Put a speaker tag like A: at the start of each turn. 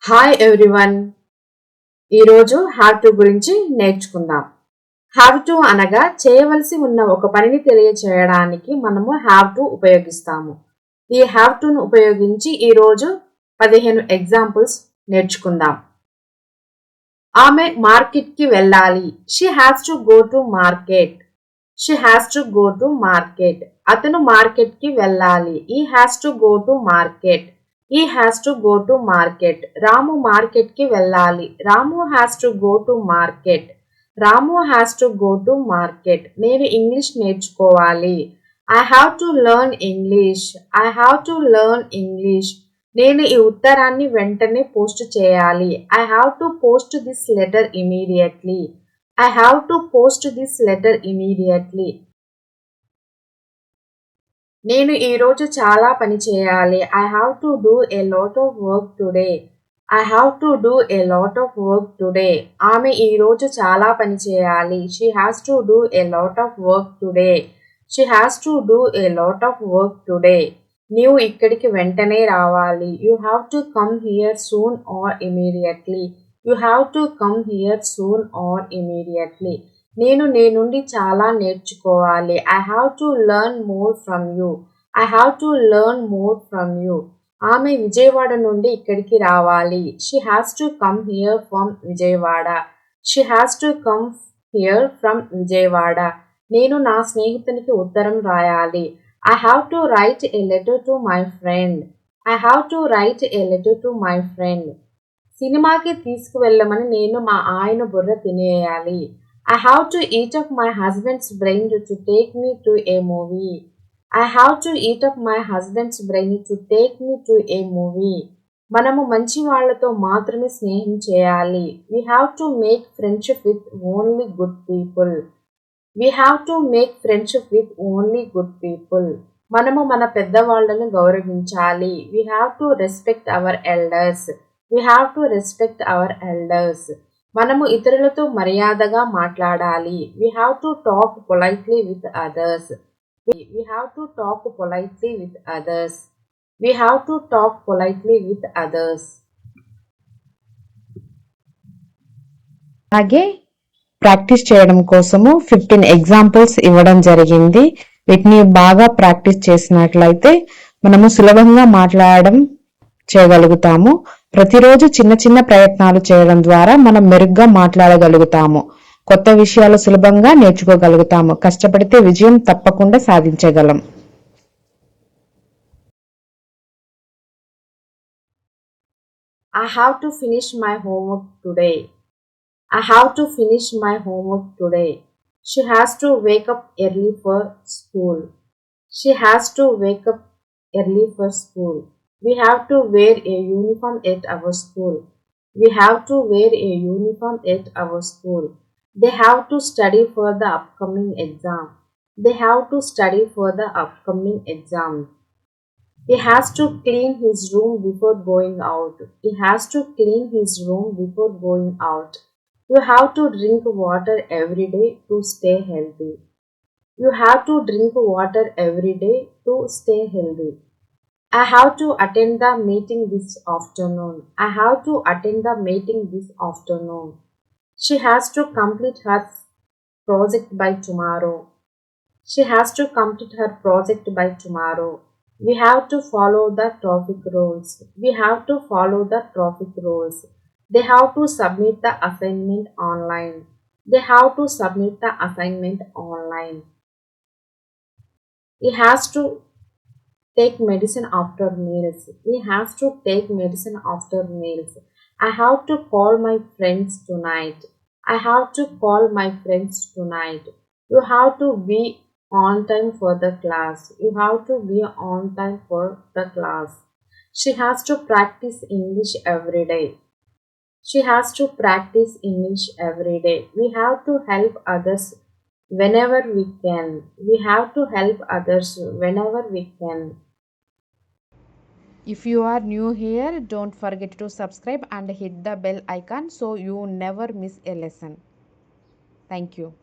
A: Hi everyone. ఈరోజు have to గురించి నేర్చుకుందాం. హ్యావ్ టు అనగా చేయవలసి ఉన్న ఒక పనిని తెలియచేయడానికి మనము హ్యావ్ టు ఉపయోగిస్తాము. ఈ హ్యావ్ టును ఉపయోగించి ఈరోజు 15 ఎగ్జాంపుల్స్ నేర్చుకుందాం. ఆమె మార్కెట్కి వెళ్ళాలి. She has to go to market. She has to go to market. అతను మార్కెట్కి వెళ్ళాలి. ఈ has to go to market. He has to go to market. Ramu market కి వెళ్ళాలి. రాము has to go to market. Ramu has to go to market. నేను English నేర్చుకోవాలి. I have to learn English. I have to learn English. నేను ఈ ఉత్తరాన్ని వెంటనే post చేయాలి. I have to post this letter immediately. I have to post this letter immediately. నేను ఈరోజు చాలా పని చేయాలి. I have to do a lot of work today. I have to do a lot of work today. ఆమె ఈరోజు చాలా పని చేయాలి. She has to do a lot of work today. She has to do a lot of work today. నీవు ఇక్కడికి వెంటనే రావాలి. You have to come here soon or immediately. You have to come here soon or immediately. నేను నీ నుండి చాలా నేర్చుకోవాలి. I have to learn more from you. I have to learn more from you. ఆమె విజయవాడ నుండి ఇక్కడికి రావాలి. She has to come here from Vijayawada. She has to come here from Vijayawada. నేను నా స్నేహితునికి ఉత్తరం రాయాలి. I have to write a letter to my friend. I have to write a letter to my friend. సినిమాకి తీసుకువెళ్ళమని నేను మా ఆయన బుర్ర తినేయాలి. I have to eat up my husband's brain to take me to a movie. I have to eat up my husband's brain to take me to a movie. మనము మంచి వాళ్ళతో మాత్రమే స్నేహం చేయాలి. We have to make friendship with only good people. We have to make friendship with only good people. మనము మన పెద్దవాళ్ళను గౌరవించాలి. We have to respect our elders. We have to respect our elders. మనము ఇతరులతో మర్యాదగా మాట్లాడాలి. We have to talk politely with others. We have to talk politely with others. We have to talk politely with others.
B: అలాగే practice చేయడం కోసము 15 examples ఇవ్వడం జరిగింది. వీటిని బాగా ప్రాక్టీస్ చేసినట్లయితే మనము సులభంగా మాట్లాడడం చేయగలుగుతాము. ప్రతిరోజు చిన్న చిన్న ప్రయత్నాలు చేయడం ద్వారా మనం మెరుగ్గా మాట్లాడగలుగుతాము. కొత్త విషయాలు సులభంగా నేర్చుకోగలుగుతాము. కష్టపడితే విజయం తప్పకుండా సాధించగలం.
A: I have to finish my homework today. I have to finish my homework today. She has to wake up early for school. She has to wake up early for school. We have to wear a uniform at our school. We have to wear a uniform at our school. They have to study for the upcoming exam. They have to study for the upcoming exam. He has to clean his room before going out. He has to clean his room before going out. You have to drink water every day to stay healthy. You have to drink water every day to stay healthy. I have to attend the meeting this afternoon. I have to attend the meeting this afternoon. She has to complete her project by tomorrow. She has to complete her project by tomorrow. We have to follow the traffic rules. We have to follow the traffic rules. They have to submit the assignment online. They have to submit the assignment online. He has to take medicine after meals. He has to take medicine after meals. I have to call my friends tonight. I have to call my friends tonight. You have to be on time for the class. You have to be on time for the class. She has to practice English every day. She has to practice English every day. We have to help others whenever we can. We have to help others whenever we can.
B: If you are new here, don't forget to subscribe and hit the bell icon so you never miss a lesson. Thank you.